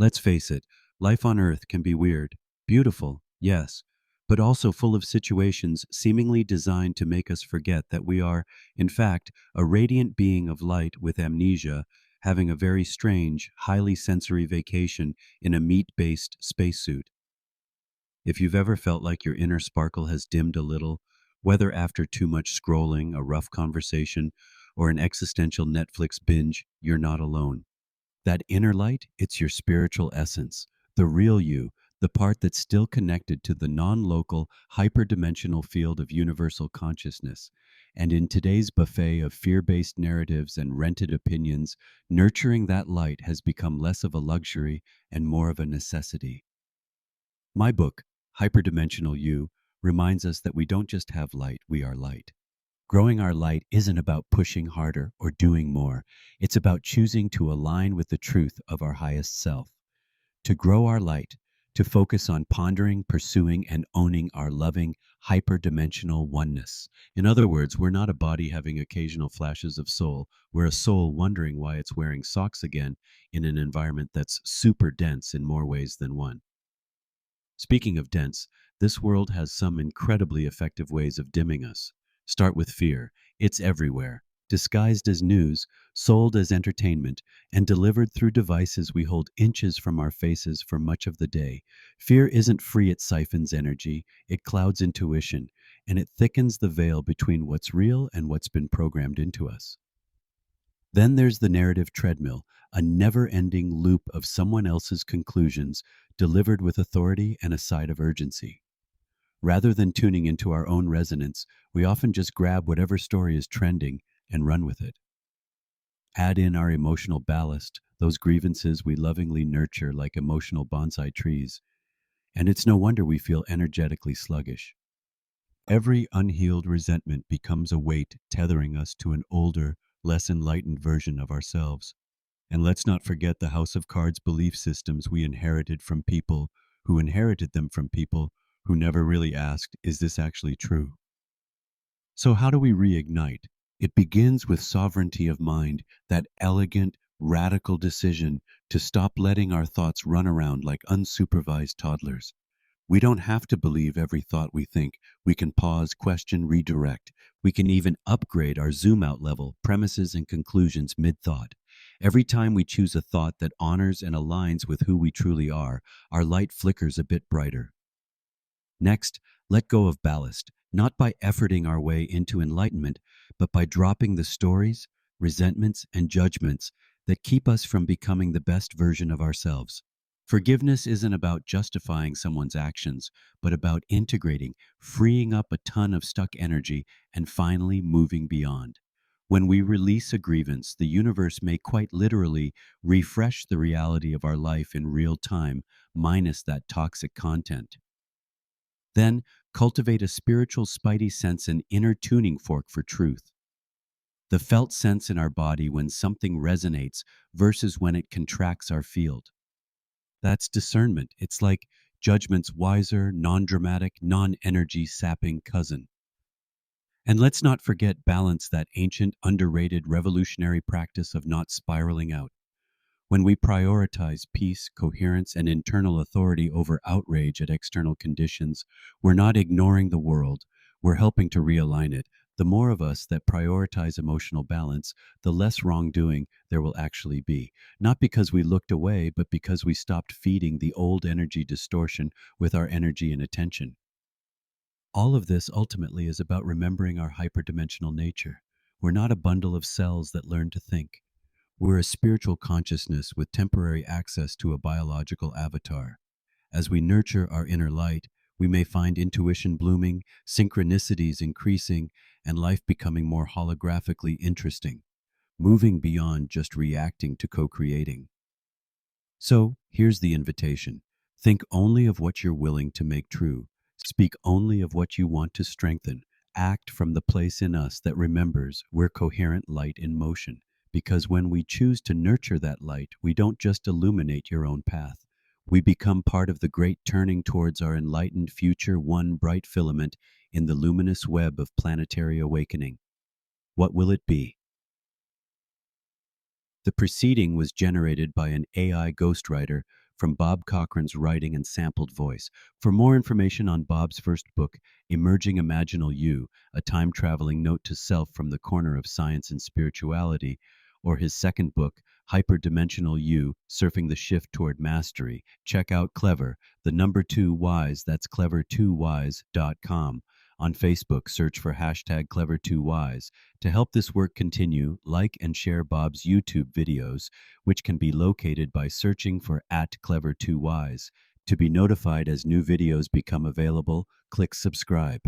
Let's face it, life on Earth can be weird. Beautiful, yes, but also full of situations seemingly designed to make us forget that we are, in fact, a radiant being of light with amnesia, having a very strange, highly sensory vacation in a meat-based spacesuit. If you've ever felt like your inner sparkle has dimmed a little, whether after too much scrolling, a rough conversation, or an existential Netflix binge, you're not alone. That inner light, it's your spiritual essence, the real you, the part that's still connected to the non-local, hyperdimensional field of universal consciousness. And in today's buffet of fear-based narratives and rented opinions, nurturing that light has become less of a luxury and more of a necessity. My book, Hyperdimensional You, reminds us that we don't just have light, we are light. Growing our light isn't about pushing harder or doing more. It's about choosing to align with the truth of our highest self. To grow our light, to focus on pondering, pursuing, and owning our loving, hyperdimensional oneness. In other words, we're not a body having occasional flashes of soul. We're a soul wondering why it's wearing socks again in an environment that's super dense in more ways than one. Speaking of dense, this world has some incredibly effective ways of dimming us. Start with fear. It's everywhere, disguised as news, sold as entertainment, and delivered through devices we hold inches from our faces for much of the day. Fear isn't free, it siphons energy, it clouds intuition, and it thickens the veil between what's real and what's been programmed into us. Then there's the narrative treadmill, a never-ending loop of someone else's conclusions delivered with authority and a side of urgency. Rather than tuning into our own resonance, we often just grab whatever story is trending and run with it. Add in our emotional ballast, those grievances we lovingly nurture like emotional bonsai trees, and it's no wonder we feel energetically sluggish. Every unhealed resentment becomes a weight tethering us to an older, less enlightened version of ourselves. And let's not forget the house of cards belief systems we inherited from people who inherited them from people who never really asked, is this actually true? So, how do we reignite? It begins with sovereignty of mind, that elegant, radical decision to stop letting our thoughts run around like unsupervised toddlers. We don't have to believe every thought we think. We can pause, question, redirect. We can even upgrade our zoom out level, premises, and conclusions mid thought. Every time we choose a thought that honors and aligns with who we truly are, our light flickers a bit brighter. Next, let go of ballast, not by efforting our way into enlightenment, but by dropping the stories, resentments, and judgments that keep us from becoming the best version of ourselves. Forgiveness isn't about justifying someone's actions, but about integrating, freeing up a ton of stuck energy, and finally moving beyond. When we release a grievance, the universe may quite literally refresh the reality of our life in real time, minus that toxic content. Then, cultivate a spiritual spidey sense and inner tuning fork for truth. The felt sense in our body when something resonates versus when it contracts our field. That's discernment. It's like judgment's wiser, non-dramatic, non-energy sapping cousin. And let's not forget balance, that ancient, underrated, revolutionary practice of not spiraling out. When we prioritize peace, coherence, and internal authority over outrage at external conditions, we're not ignoring the world, we're helping to realign it. The more of us that prioritize emotional balance, the less wrongdoing there will actually be. Not because we looked away, but because we stopped feeding the old energy distortion with our energy and attention. All of this ultimately is about remembering our hyperdimensional nature. We're not a bundle of cells that learn to think. We're a spiritual consciousness with temporary access to a biological avatar. As we nurture our inner light, we may find intuition blooming, synchronicities increasing, and life becoming more holographically interesting, moving beyond just reacting to co-creating. So, here's the invitation. Think only of what you're willing to make true. Speak only of what you want to strengthen. Act from the place in us that remembers we're coherent light in motion. Because when we choose to nurture that light, we don't just illuminate your own path. We become part of the great turning towards our enlightened future, one bright filament in the luminous web of planetary awakening. What will it be? The preceding was generated by an AI ghostwriter from Bob Cochran's writing and sampled voice. For more information on Bob's first book, Emerging Imaginal You, a time-traveling note to self from the corner of science and spirituality, or his second book, Hyperdimensional You, Surfing the Shift Toward Mastery, check out Clever, the number 2 wise, that's clever2wise.com. On Facebook, search for hashtag Clever2Wise. To help this work continue, like and share Bob's YouTube videos, which can be located by searching for @Clever2Wise. To be notified as new videos become available, click subscribe.